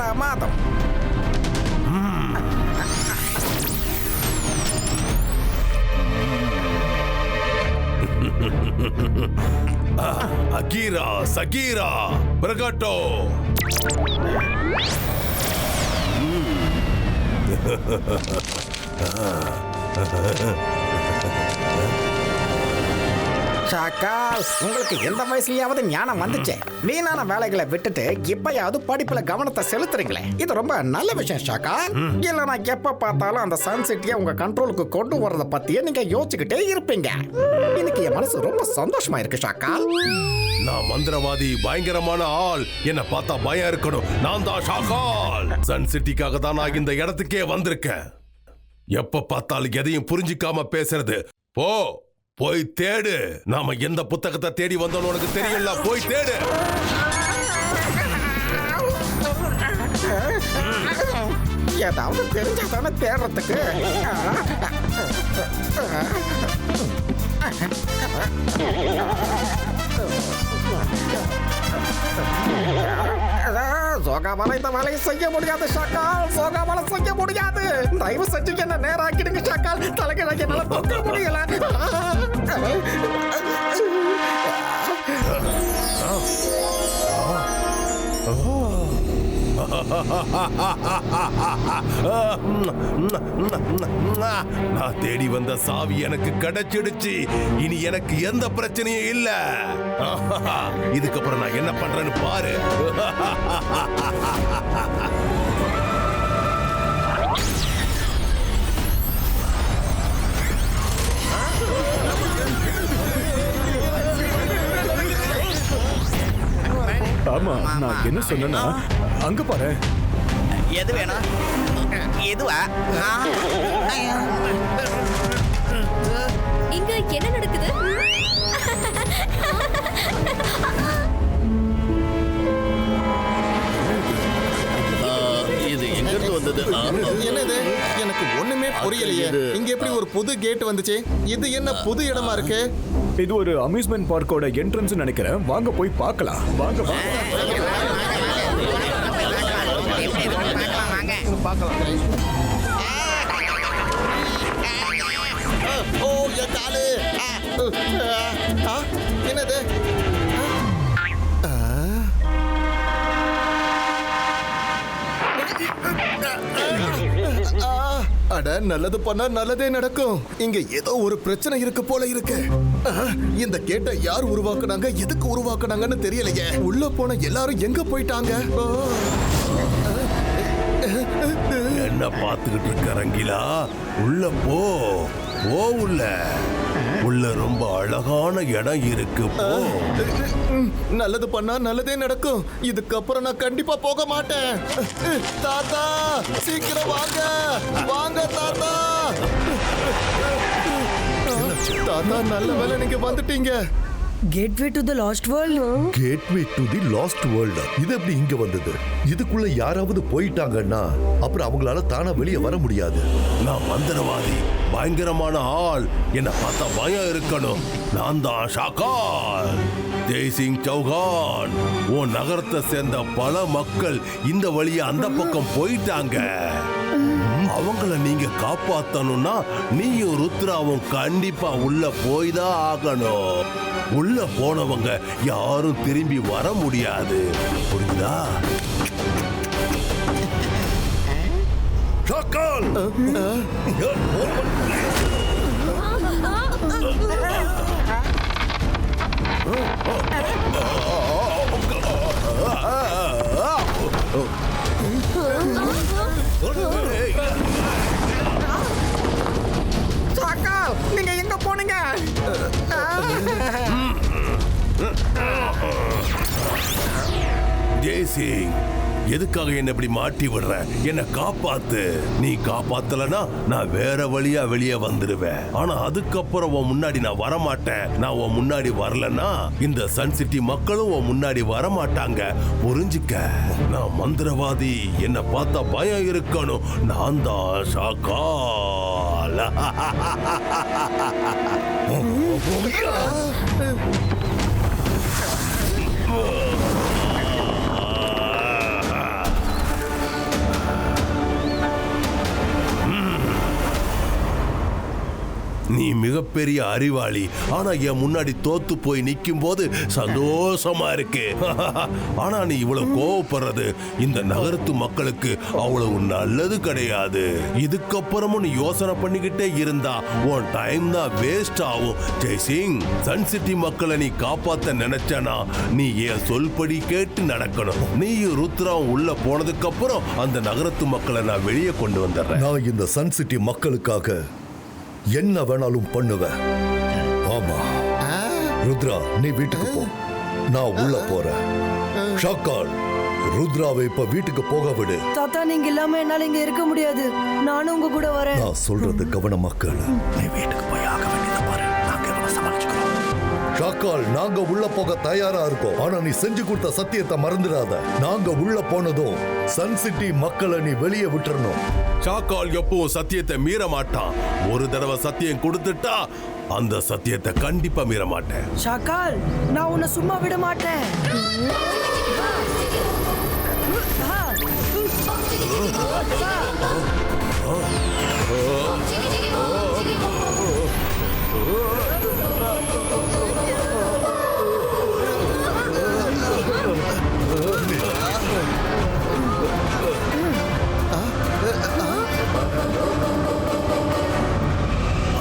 பிரமாதம். அகீரா சகீரா பிரகட்டோ. ஷாக்கால், உங்களுக்கு எந்த வயசுலயாவது ஞானம் வந்துச்சு? வீணான வேலைகளை விட்டுட்டு இப்பயாவது படிப்புல கவனத்தை செலுத்துறீங்களே, இது ரொம்ப நல்ல விஷயம் ஷாக்கால். இல்லைனா எப்ப பார்த்தாலும் அந்த சன் சிட்டியை உங்க கண்ட்ரோலுக்கு கொண்டு வர்றத பத்தியே நீங்க யோசிச்சுக்கிட்டே இருப்பீங்க. இன்னைக்கு என் மனசு ரொம்ப சந்தோஷமா இருக்கு ஷாக்கால். நான் மந்திரவாதி, பயங்கரமான ஆள். என்ன பார்த்தா பயம் இருக்கணும். நான் தான் ஷாக்கால். சன் சிட்டிக்காக தான் நான் இந்த இடத்துக்கே வந்திருக்கேன். எப்ப பார்த்தாலும் எதையும் புரிஞ்சிக்காம பேசுறது. போய் தேடு. நாம எந்த புத்தகத்தை தேடி வந்தோம் உனக்கு தெரியல. போய் தேடு. ஏதாவது தெரிஞ்சாதானே தேடுறதுக்கு. சோகாவால இந்த வேலையை செய்ய முடியாது ஷாக்கால். சோகாவால செய்ய முடியாது. தயவு செஞ்சு என்ன நேராக்கிடுங்க ஷாக்கால். தலைகளை என்னால தூக்க முடியல. நான் தேடி வந்த சாவி எனக்கு கிடைச்சிடுச்சு. இனி எனக்கு எந்த பிரச்சனையும் இல்ல. இதுக்கப்புறம் நான் என்ன பண்றேன்னு பாரு. ஆமா, நான் என்ன சொன்னா அங்க பாரு. எது வேணும்? எதுவா? இங்க என்ன நடக்குது? இது எங்க இருந்து வந்தது? என்னது? எனக்கு ஒண்ணுமே புரியலையே. இங்க எப்படி ஒரு புது கேட் வந்துச்சு? இது என்ன புது இடமா இருக்கு? இது ஒரு அம்யூஸ்மெண்ட் பார்க்கோட என்ட்ரன்ஸ் நினைக்கிறேன். வாங்க போய் பார்க்கலாம். வாங்க ஓ என் காலு. என்னது? அட, நல்லது பண்ணா நல்லதே நடக்கும். இங்க ஏதோ ஒரு பிரச்சனை இருக்கு போல இருக்கு. இந்த கேட்டை யார் உருவாக்குனாங்க, எதுக்கு உருவாக்குனாங்கன்னு தெரியலையே. உள்ள போன எல்லாரும் எங்க போயிட்டாங்க? என்ன பார்த்துக்கிட்டு இருக்க ரங்கிலா? உள்ள போ. உள்ள ரொம்ப அழகான இடம் இருக்கு. போ. நல்லது பண்ணா நல்லதே நடக்கும். இதுக்கப்புறம் நான் கண்டிப்பா போக மாட்டேன். தாத்தா, சீக்கிரம் வாங்க தாத்தா. தாத்தா, நல்ல வேளை நீங்க வந்துட்டீங்க. Gateway to the Lost World. Gateway to the last world. இது எப்படி இங்க வந்தது? இதுக்குள்ள யாராவது போயிட்டாங்கன்னா அப்புறம் அவங்களால தானா வெளியே வர முடியாது. நான் மந்திரவாதி, பயங்கரமான ஆள். என்ன பார்த்தா பயம் இருக்கணும். நான் தான் ஷாக்கால். ஜெய்சிங் சௌகான். உன் நகரத்தை சேர்ந்த பல மக்கள் இந்த வழியா அந்த பக்கம் போயிட்டாங்க. அவங்கள நீங்க காப்பாத்தணும்னா நீயும் ருத்ராவும் கண்டிப்பா உள்ள போய் தான் ஆகணும். உள்ள போனவங்க யாரும் திரும்பி வர முடியாது. புரியுதா? ஷாக்கால். ஷாக்கால், நீங்க எங்க போனீங்க? ஜெய்சிங், எதுக்காக என்ன இப்படி மாட்டி விடுற? என்ன காப்பாத்து. நீ காப்பாத்தலனா நான் வேற வழியா வெளியே வந்துடுவேன். ஆனா அதுக்கப்புறம் உன் முன்னாடி நான் வரமாட்டேன். நான் உன் முன்னாடி வரலன்னா இந்த சன் சிட்டி மக்களும் உன் முன்னாடி வரமாட்டாங்க. புரிஞ்சுக்க. நான் மந்திரவாதி. என்ன பார்த்தா பயம் இருக்கணும். நான் தான் ஷாக்கால். மிகப்பெரிய அறிவாளி, ஆனா என் முன்னாடி தோத்து போய் நிக்கும் போது சந்தோஷமா இருக்கு. ஆனா நீ இவ்வளவு கோவப்படுறது இந்த நகரத்து மக்களுக்கு அவ்வளவு நல்லது கிடையாது. இதுக்கப்புறமும் நீ யோசனை பண்ணிக்கிட்டே இருந்தா உன் டைம் தான் வேஸ்ட் ஆகும். ஜெய்சிங், சன் சிட்டி மக்களை நீ காப்பாத்த நினைச்சனா நீ என் சொல்படி கேட்டு நடக்கணும். நீ ருத்ராவும் உள்ள போனதுக்கு அப்புறம் அந்த நகரத்து மக்களை நான் வெளியே கொண்டு வந்துடுறேன். நான் இந்த சன் சிட்டி மக்களுக்காக என்ன வேணாலும் பண்ணுவேன். ஆமா ருத்ரா, நீ வீட்டுக்கு போ, நான் உள்ள போறேன். ஷாக்கால், ருத்ராவை இப்ப வீட்டுக்கு போக விடு. தாத்தா நீங்க இல்லாம என்னால இங்க இருக்க முடியாது. நானும் உங்க கூட வரேன். நான் சொல்றது கவனமா கேளு. நீ வீட்டுக்கு போய் ஆக வேண்டியதை பாரு, நாங்க இவனை சமாளிச்சுக்கிறோம். ஷாக்கால், நாங்க உள்ள போக தயாரா இருக்கோம். ஆனா நீ செஞ்சு கொடுத்த சத்தியத்தை மறந்துடாத. நாங்க உள்ள போனதும் சன் சிட்டி மக்களை நீ வெளியே விட்டுறணும். ஷாக்கால் எப்பவும் சத்தியத்தை மீற மாட்டான். ஒரு தடவை சத்தியம் கொடுத்துட்டா அந்த சத்தியத்தை கண்டிப்பா மீற மாட்டேன். ஷாக்கால், நான் உன்னை சும்மா விட மாட்டேன்.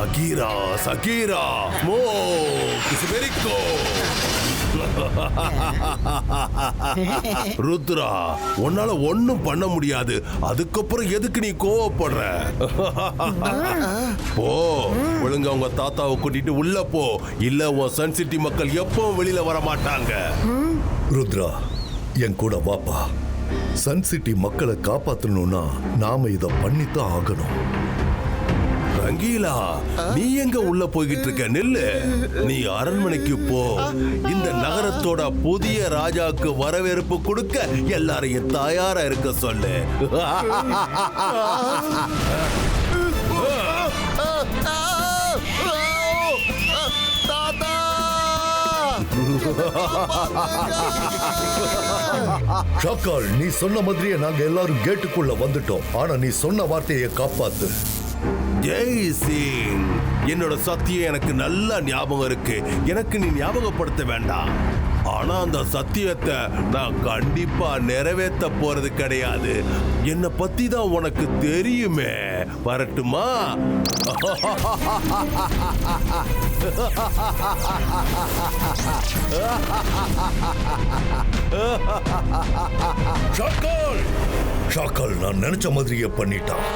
Akira, Shakira, smoke is very cold. Rudra, உன்னால ஒண்ணும் பண்ண முடியாது. அதுக்கப்புறம் எதுக்கு நீ கோவப்படுற? போ, ஒழுங்கா உங்க தாத்தாவை கூட்டிட்டு உள்ள போ. இல்ல உன் சன் சிட்டி மக்கள் எப்பவும் வெளியில வர மாட்டாங்க. ருத்ரா, என் கூட வாப்பா. சன் சிட்டி மக்களை காப்பாத்தணும்னா நாம இத பண்ணித்தான் ஆகணும். ரங்கீலா, நீ எங்க உள்ள போய்கிட்டு இருக்க? நில்லு. நீ அரண்மனைக்கு போ. இந்த நகரத்தோட புதிய ராஜாக்கு வரவேற்பு கொடுக்க எல்லாரையும் தயாரா இருக்க சொல்லு. ஷாக்கால், நீ சொன்ன மாதிரியே நாங்க எல்லாரும் கேட்டுக்குள்ள வந்துட்டோம். ஆனா நீ சொன்ன வார்த்தையை காப்பாத்து. ஜெய் சிங், என்னோட சத்தியம் எனக்கு நல்லா ஞாபகம் இருக்கு. எனக்கு நீ ஞாபகப்படுத்த வேண்டாம். ஆனா அந்த சத்தியத்தை நான் கண்டிப்பா நிறைவேற்ற போறது கிடையாது. என்னை பத்தி தான் உனக்கு தெரியுமே. வரட்டுமா? ஷாக்கால், ஷாக்கால் நான் நினைச்ச மாதிரியே பண்ணிட்டான்.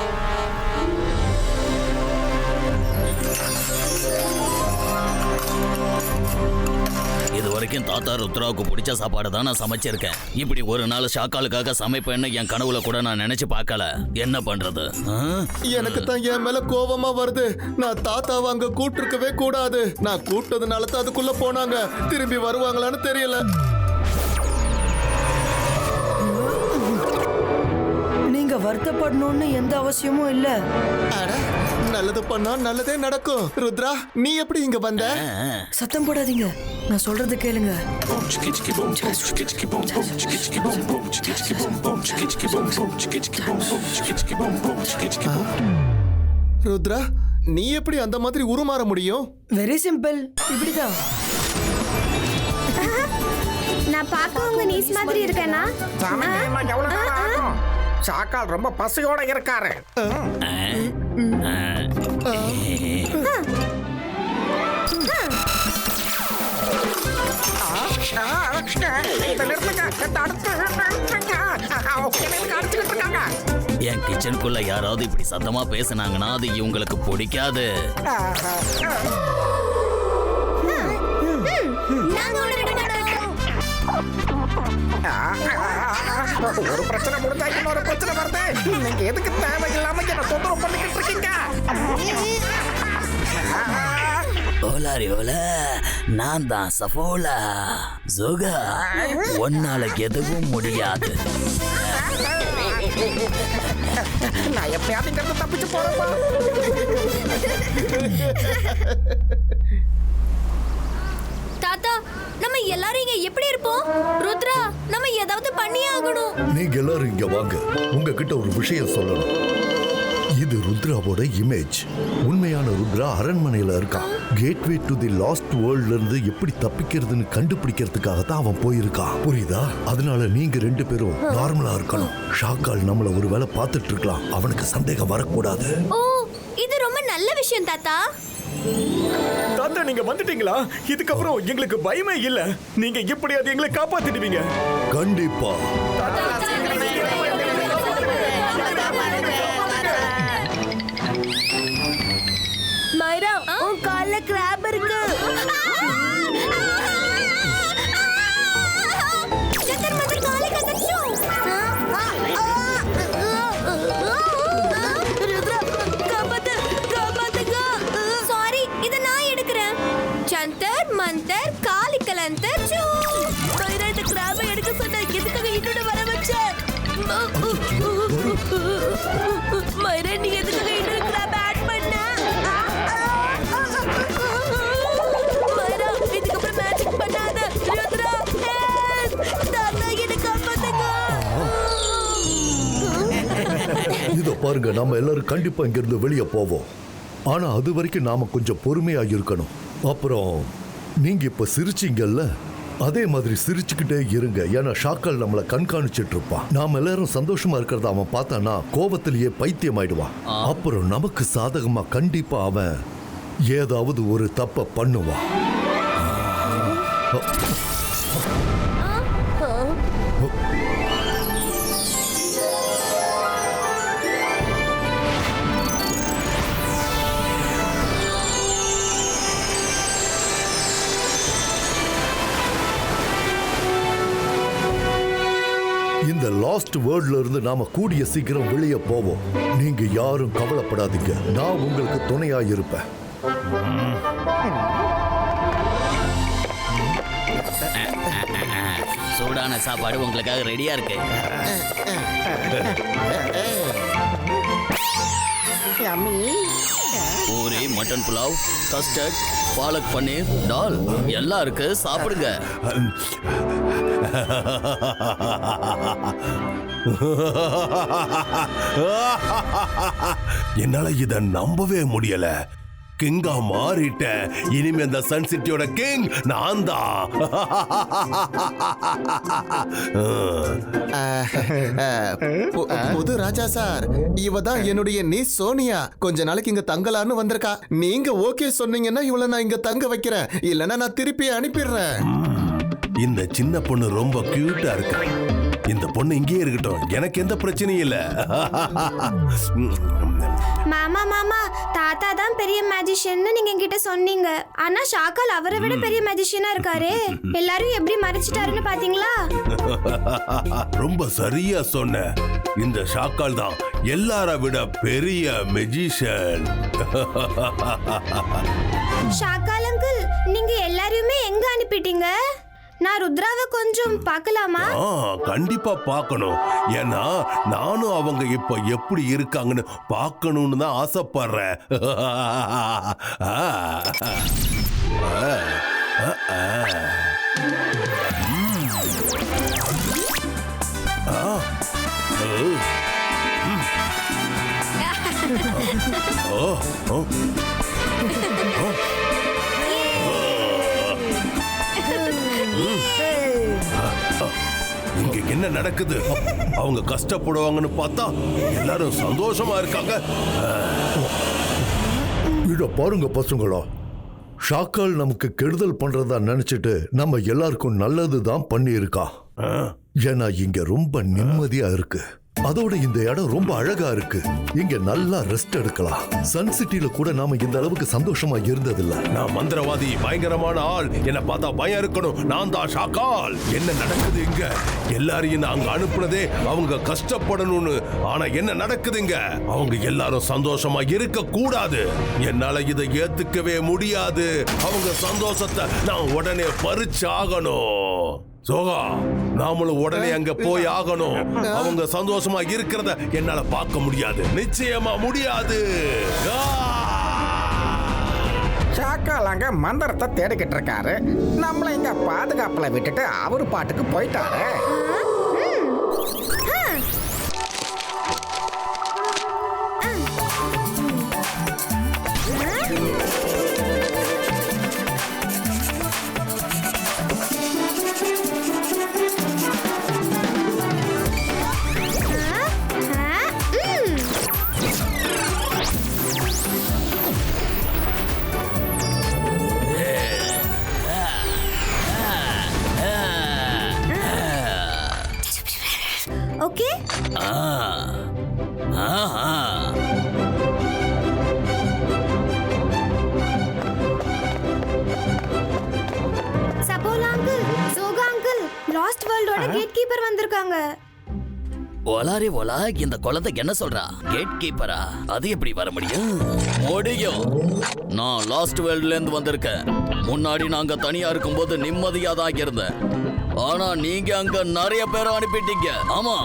இது வரைக்கும் தாத்தா ருத்ராவுக்கு பிடிச்ச சாப்பாடு தான் நான் சமைச்சிருக்கேன். இப்படி ஒரு நாள் ஷாக்காலுக்காக சமைப்பேன்னு என் கனவுல கூட நான் நினைச்சு பார்க்கல. என்ன பண்றது? எனக்கு தான் என் மேல கோவமா வருது. நான் தாத்தாவை அங்க கூட்டிருக்கவே கூடாது. நான் கூட்டதுனால தான் அதுக்குள்ள போனாங்க. திரும்பி வருவாங்களான்னு தெரியல. நீங்க வருத்தப்படணும்னு எந்த அவசியமும் இல்ல. அட, நல்லது பண்ணா நல்லதே நடக்கும். ருத்ரா, நீ எப்படி இங்க வந்த? சத்தம் போடாதீங்க, நான் சொல்றது கேளுங்க. ருத்ரா, நீ எப்படி அந்த மாதிரி உருமாற முடியும்? வெரி சிம்பிள், இப்படிதான். நான் பார்க்க உங்க நீஸ் மாதிரி இருக்கேனா? ஷாக்கால் ரொம்ப பசியோட இருக்காரு. என் கிச்சனுக்குள்ள யாராவது இப்படி சத்தமா பேசினாங்கன்னா அது இவங்களுக்கு பிடிக்காது. ஒரு பிரச்சனை முடிஞ்சா இன்னொரு பிரச்சனை வருது. நீங்க எதுக்கு தேவையில்லாம என்ன தொந்தரவு பண்ணிக்கிட்டு இருக்கீங்க? ஓலாரி ஓல, நான் தான் சஃபோலா. ஜோகா, ஒன்னால எதுவும் முடியாது. நான் எப்பயாவது இங்க தப்பிச்சு போறேன். தாத்தா, நம்ம எல்லாரும் இங்க எப்படி இருப்போம்? ருத்ரா, நம்ம ஏதாவது பண்ணியே ஆகணும். நீங்க எல்லாரும் இங்க வாங்க, உங்ககிட்ட ஒரு விஷயம் சொல்லணும். இது ருத்ராவோட இமேஜ். உண்மையான ருத்ரா அரண்மனையில இருக்கான். கேட்வே டு தி லாஸ்ட் வேர்ல்ட்ல இருந்து எப்படி தப்பிக்கிறதுன்னு கண்டுபிடிக்கிறதுக்காக தான் அவன் போயிருக்கான். புரியுதா? அதனால நீங்க 2 பேரும் நார்மலா இருக்கணும். ஷாக்கால் நம்மள ஒருவேளை பார்த்துட்டு இருக்கலாம். அவனுக்கு சந்தேகம் வரக்கூடாது. ஓ இது ரொம்ப நல்ல விஷயம் தாத்தா. தாத்தா நீங்க வந்துட்டீங்களா? இதுக்கப்புறம் எங்களுக்கு பயமே இல்ல. நீங்க எப்படியாவது எங்களை காப்பாத்திடுவீங்க. கண்டிப்பா. மைரா உன் கால்ல கிராப் இருக்கு. ஜந்தர் மந்தர் காலை கதச்சு. ருத்ரா காப்பாத்து காப்பாத்துங்க. சாரி இத நான் எடுக்கிறேன். ஜந்தர் மந்தர் காலி கலந்தர் சூ. மைரா இந்த கிராப் எடுக்க சொன்ன எதுக்காக இன்னொரு வர வச்ச? மைரா நீ எதுக்காக இன்னொரு கிராப் ஆட் பண்ண? மைரா இதுக்கப்புறம் மேஜிக் பண்ணாத. ருத்ரா தாத்தா என்ன காப்பாத்துங்க. இதோ பாருங்க, நாம எல்லாரும் கண்டிப்பா இங்கிருந்து வெளியே போவோம். ஆனா அது வரைக்கும் நாம கொஞ்சம் பொறுமையா இருக்கணும். அப்புறம் நீங்க இப்ப சிரிச்சீங்கல்ல, அதே மாதிரி சிரிச்சுக்கிட்டே இருங்க. ஏன்னா ஷாக்கால் நம்மளை கண்காணிச்சிட்டு இருப்பான். நாம எல்லாரும் சந்தோஷமா இருக்கிறத அவன் பார்த்தானா கோபத்திலேயே பைத்தியம் ஆயிடுவான். அப்புறம் நமக்கு சாதகமா கண்டிப்பா அவன் ஏதாவது ஒரு தப்ப பண்ணுவான். இந்த லாஸ்ட் வேர்ல்ட்ல இருந்து நாம கூடிய சீக்கிரம் வெளியே போவோம். நீங்க யாரும் கவலைப்படாதீங்க. நான் உங்களுக்கு துணையா இருப்பேன். சூடான சாப்பாடு உங்களுக்காக ரெடியா இருக்கு. பூரி, மட்டன் புலாவ், கஸ்டர்ட், பாலக் பன்னீர், டால் எல்லாம் இருக்கு. சாப்பிடுங்க. என்னால இத நம்பவே முடியல. கிங்கா மாறிட்ட. இனிமே அந்த சன் சிட்டியோட கிங் நான் தான். புது ராஜா சார், இவ தான் என்னுடைய நீ சோனியா. கொஞ்ச நாளைக்கு இங்க தங்கலான்னு வந்திருக்கா. நீங்க ஓகே சொன்னீங்கன்னா இவள நான் இங்க தங்க வைக்கிறேன். இல்லன்னா நான் திருப்பி அனுப்பிடுறேன். இந்த சின்ன பொண்ணு ரொம்ப கியூட்டா இருக்கு. இந்த பொண்ணு இங்கேயே இருக்கட்டும். எனக்கு எந்த பிரச்சனையும் இல்ல. மாமா மாமா தாத்தா தான் பெரிய மேஜிஷியன்னு நீங்க என்கிட்ட சொன்னீங்க. ஆனா ஷாக்கால் அவரை விட பெரிய மேஜிஷியனா இருக்காரு. எல்லாரும் எப்படி மறைச்சிட்டாருன்னு பாத்தீங்களா? ரொம்ப சரியா சொன்ன. இந்த ஷாக்கால் தான் எல்லார விட பெரிய மெஜிஷியன். ஷாக்கால் அங்கிள் நீங்க எல்லாரையுமே எங்க அனுப்பிட்டீங்க? நான் ருத்ராவை கொஞ்சம் பார்க்கலாமா? கண்டிப்பா பார்க்கணும். ஏன்னா நானும் அவங்க இப்ப எப்படி இருக்காங்கன்னு பார்க்கணும்னு தான் ஆசைப்படுறேன். இங்க என்ன நடக்குது? அவங்க கஷ்டப்படுவாங்கன்னு பார்த்தா எல்லாரும் சந்தோஷமா இருக்காங்க. இத பாருங்க பசங்களா, ஷாக்கால் நமக்கு கெடுதல் பண்றதா நினைச்சிட்டு நம்ம எல்லாருக்கும் நல்லதுதான் பண்ணி இருக்கா. ஏன்னா இங்க ரொம்ப நிம்மதியா இருக்கு. அதோட இந்த இடம் ரொம்ப அழகா இருக்கு. இங்க நல்லா ரெஸ்ட் எடுக்கலாம். சன் சிட்டில கூட நாம இந்த அளவுக்கு சந்தோஷமா இருந்ததில்ல. நான் மந்திரவாதி, பயங்கரமான ஆள். என்ன பார்த்தா பயம் இருக்கணும். நான் தான் ஷாக்கால். என்ன நடக்குது இங்க? எல்லாரையும் அங்க அனுப்புனதே அவங்க கஷ்டப்படணும்னு. ஆனா என்ன நடக்குதுங்க? அவங்க எல்லாரும் சந்தோஷமா இருக்க கூடாது. என்னால இதை ஏத்துக்கவே முடியாது. அவங்க சந்தோஷத்தை நான் உடனே பறிச்சு ஆகணும். சோகா, நாமளும் உடனே அங்க போய் ஆகணும். அவங்க சந்தோஷமா இருக்கிறத என்னால பார்க்க முடியாது. நிச்சயமா முடியாது. ஷாக்கால் அங்க மந்திரத்தை தேடிக்கிட்டு இருக்காரு. நம்மள இங்க பாதுகாப்புல விட்டுட்டு அவரு பாட்டுக்கு போயிட்டாரு. ஓகே? ஆ. ஆஹா. சபோலா அங்கிள், சோகா அங்கிள், லாஸ்ட் வேர்ல்டோட கேட் கீப்பர் வந்திருக்காங்க. ஒலாரி ஒலா, இந்த குழந்தைக்கு என்ன சொல்றா? கேட் கீப்பரா? அது எப்படி வர முடியும்? முடியும். நான் லாஸ்ட் வேர்ல்ட்ல இருந்து வந்திருக்கேன். முன்னாடி நாங்க தனியா இருக்கும்போது நிம்மதியா தான் இருந்தேன். ஆனா நீங்க அங்க நிறைய பேரை அனுப்பிட்டீங்க. ஆமா,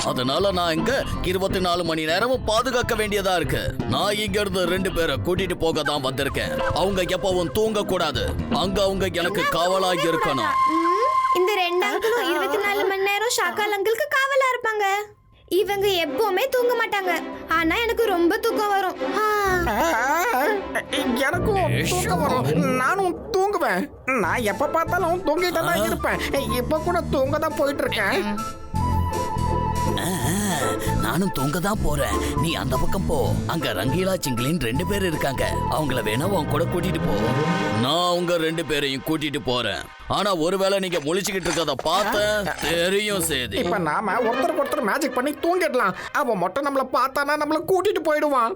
அதனால நான் இங்க 24 மணி நேரமும் பாதுகாக்க வேண்டியதா இருக்கு. நான் இங்க இருந்து 2 பேரை கூட்டிட்டு போக தான் வந்திருக்கேன். அவங்க எப்பவும் தூங்க கூடாது. அங்க அவங்க எனக்கு காவலா இருக்கணும். இந்த 2 அங்கிளும் 24 மணி நேரம் ஷாக்கால் அங்கிளுக்கு காவலா இருப்பாங்க. இவங்க எப்பவுமே தூங்க மாட்டாங்க. ஆனா எனக்கு ரொம்ப தூக்கம் வரும். எனக்கும் தூக்கம் வரும். நானும் தூங்குவேன். நான் எப்ப பார்த்தாலும் தூங்கிட்டு தான் இருப்பேன். இப்ப கூட தூங்க தான் போயிட்டு இருக்கேன். நானும் தூங்க தான் போறேன். நீ அந்த பக்கம் போ. அங்க ரங்கீலா சிங்கிலின் 2 பேர் இருக்காங்க. அவங்கள வேணா உன் கூட கூட்டிட்டு போ. நான் உங்க 2 பேரையும் கூட்டிட்டு போறேன். ஆனா ஒருவேளை நீங்க முழிச்சுக்கிட்டு இருக்கத பார்த்த தெரியும் சேதி. இப்ப நாம ஒருத்தருக்கு ஒருத்தர் மேஜிக் பண்ணி தூங்கிடலாம். அவன் மட்டும் நம்மள பார்த்தானா நம்மள கூட்டிட்டு போயிடுவான்.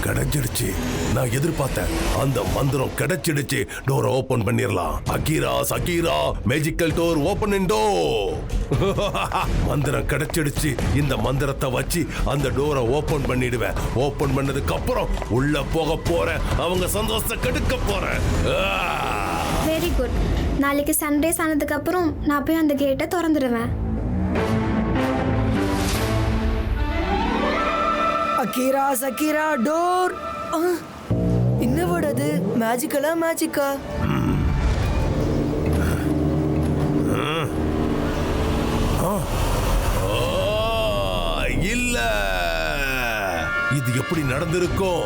கிடைச்சிடுச்சு. நான் எதிர்பார்த்தேன். அந்த மந்திரம் கிடைச்சிடுச்சு. டோரை ஓபன் பண்ணிரலாம். அகீரா சகீரா மேஜிக்கல் டோர் ஓபன் இன் டோர். மந்திரம் கிடைச்சிடுச்சு. இந்த மந்திரத்தை வச்சு அந்த டோரை ஓபன் பண்ணிடுவேன். ஓபன் பண்ணதுக்கு அப்புறம் உள்ள போக போறேன். அவங்க சந்தோஷத்தை கெடுக்க போறேன். Very good. நாளைக்கு சண்டேஸ் ஆனதுக்கு அப்புறம் நான் போய் அந்த கேட்டை திறந்துடுவேன். Akira Shakira door. என்ன வேர்ட் அது? மேஜிக்கலா மேஜிக்கா? இல்ல, இது எப்படி நடந்திருக்கும்?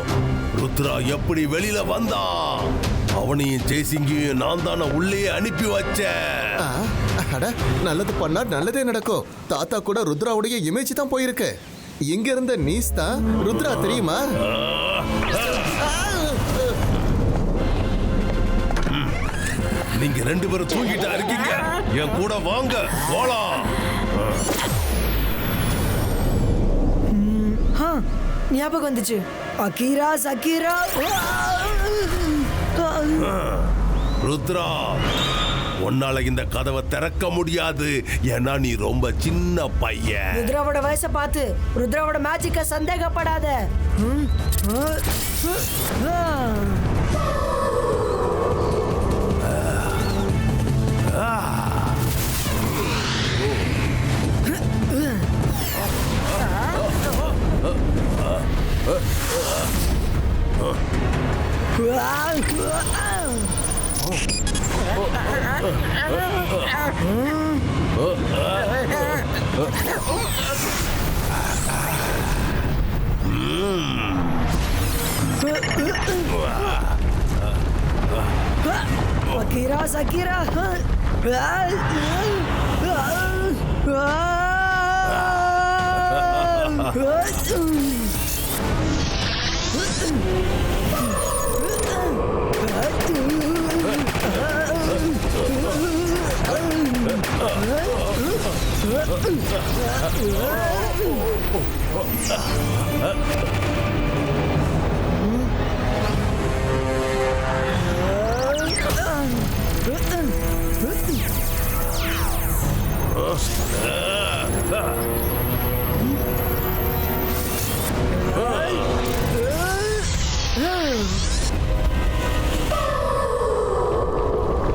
ருத்ரா எப்படி வெளியில வந்தான்? அவனையும் ஜெய்சிங்கையும் நான் தானே உள்ளே அனுப்பி வச்சேன். அட, நல்லது பண்ணா நல்லதே நடக்கும். தாத்தா கூட ருத்ராவுடைய இமேஜ் தான் போயிருக்கு. இங்க இருந்த நீஸ் தான் ருத்ரா, தெரியுமா? நீங்க 2 பேரும் தூங்கிட்டா இருக்கீங்க. என் கூட வாங்க, போலாம். ஞாபகம் வந்துச்சு. அகீரா சகீரா. ருத்ரா, உன்னால இந்த கதவை திறக்க முடியாது. ஏன்னா நீ ரொம்ப சின்ன பையன். ருத்ராவோட வயசை பார்த்து ருத்ராவோட மேஜிக்க சந்தேகப்படாத. Ahira சகீரா.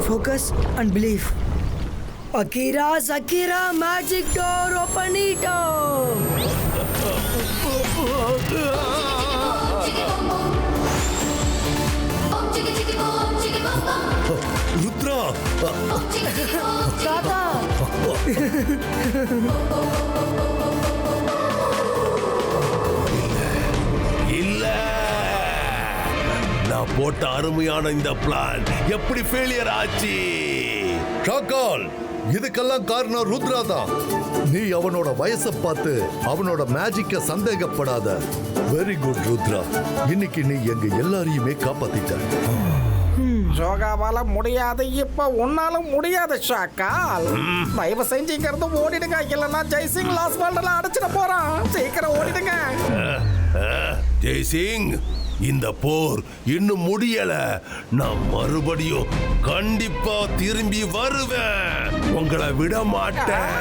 Focus and believe. Akira Zakira magic door open it up. Rudra, தாத்தா. இல்ல, நான் நான் போட்ட அருமையான இந்த பிளான் எப்படி ஃபெயிலியர் ஆச்சு? ஷாக்கால், இதுக்கெல்லாம் காரணம் ருத்ரா தான். நீ அவனோட வயசை பார்த்து அவனோட மேஜிக்க சந்தேகப்படாத. வெரி குட் ருத்ரா, இன்னைக்கு நீ எங்க எல்லாரையுமே காப்பாத்திட்ட. யோகாவால முடியாது, இப்ப உன்னாலும் முடியாது ஷாக்கால். தயவு செஞ்சுங்கிறது ஓடிடுங்க, இல்லைன்னா ஜெய்சிங் லாஸ் வேர்ல்ட்ல அடைச்சிட போறான். சீக்கிரம் ஓடிடுங்க. ஜெய்சிங், இந்த போர் இன்னும் முடியல. நான் மறுபடியும் கண்டிப்பா திரும்பி வருவேன். உங்களை விட மாட்டேன்.